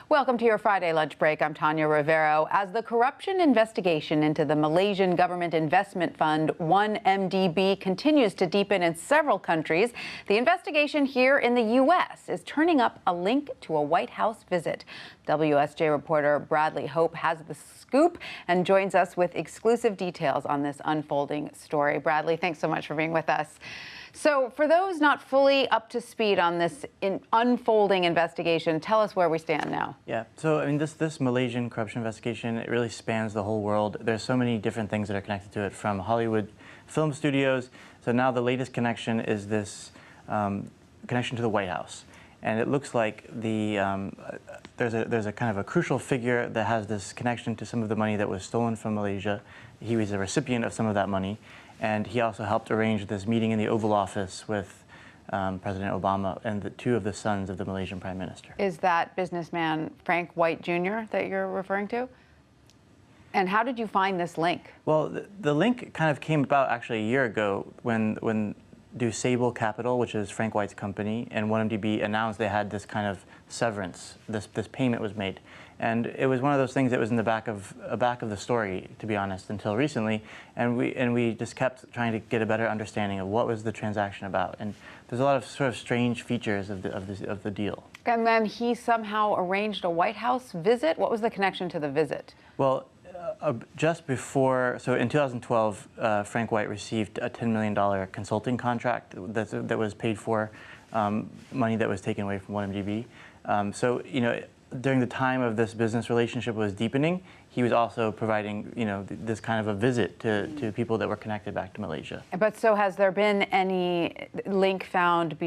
Welcome to your Friday lunch break. I'm Tanya Rivero. As the corruption investigation into the Malaysian Government Investment Fund 1MDB continues to deepen in several countries, the investigation here in the U.S. is turning up a link to a White House visit. WSJ reporter Bradley Hope has the scoop and joins us with exclusive details on this unfolding story. Bradley, thanks so much for being with us. So for those not fully up to speed on this unfolding investigation, tell us where we stand now. Yeah, so I mean, this Malaysian corruption investigation, it really spans the whole world. There's so many different things that are connected to it, from Hollywood film studios. So now the latest connection is this connection to the White House. And it looks like there's a kind of a crucial figure that has this connection to some of the money that was stolen from Malaysia. He was a recipient of some of that money. And he also helped arrange this meeting in the Oval Office with President Obama and two of the sons of the Malaysian Prime Minister. Is that businessman Frank White Jr. that you're referring to? And how did you find this link? Well, the link kind of came about actually a year ago when Sable Capital, which is Frank White's company, and 1MDB announced they had this kind of severance. This payment was made, and it was one of those things that was in the back of the story, to be honest, until recently. And we just kept trying to get a better understanding of what was the transaction about. And there's a lot of sort of strange features of the deal. And then he somehow arranged a White House visit. What was the connection to the visit? Well, just before, so in 2012, Frank White received a $10 million consulting contract that was paid for, money that was taken away from 1MDB. So, you know, during the time of this business relationship was deepening, he was also providing, you know, this kind of a visit to people that were connected back to Malaysia. But so has there been any link found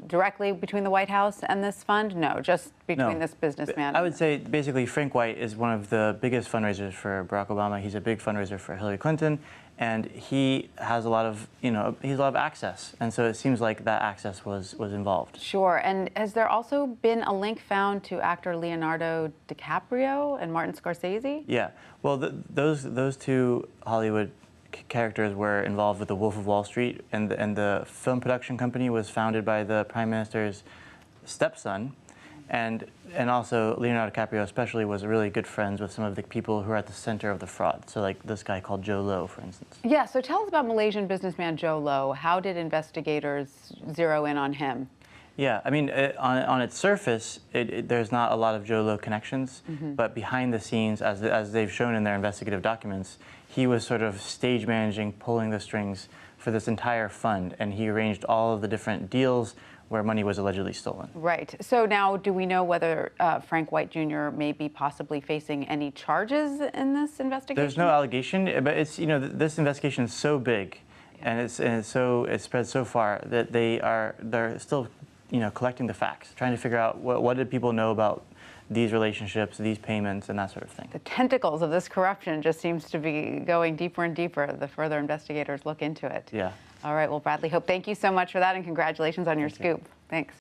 directly between the White House and this fund? No, just between this businessman. I would say basically Frank White is one of the biggest fundraisers for Barack Obama. He's a big fundraiser for Hillary Clinton. And he has a lot of, he has a lot of access. And so it seems like that access was involved. Sure. And has there also been a link found to actor Leonardo DiCaprio and Martin Scorsese? Yeah. Well, those two Hollywood characters were involved with the Wolf of Wall Street, and the film production company was founded by the Prime Minister's stepson. And also Leonardo DiCaprio especially was really good friends with some of the people who are at the center of the fraud. So like this guy called Joe Low, for instance. Yeah, so tell us about Malaysian businessman Joe Low. How did investigators zero in on him? Yeah, I mean, on its surface, there's not a lot of Joe Low connections, but behind the scenes, as they've shown in their investigative documents, he was sort of stage managing, pulling the strings for this entire fund, and he arranged all of the different deals where money was allegedly stolen. Right. So now, do we know whether Frank White Jr. may be possibly facing any charges in this investigation? There's no allegation, but it's, this investigation is so big, and it spread so far that they're still, collecting the facts, trying to figure out what did people know about these relationships, these payments, and that sort of thing. The tentacles of this corruption just seems to be going deeper and deeper the further investigators look into it. Yeah. All right. Well, Bradley Hope, thank you so much for that, and congratulations on your scoop. Thanks.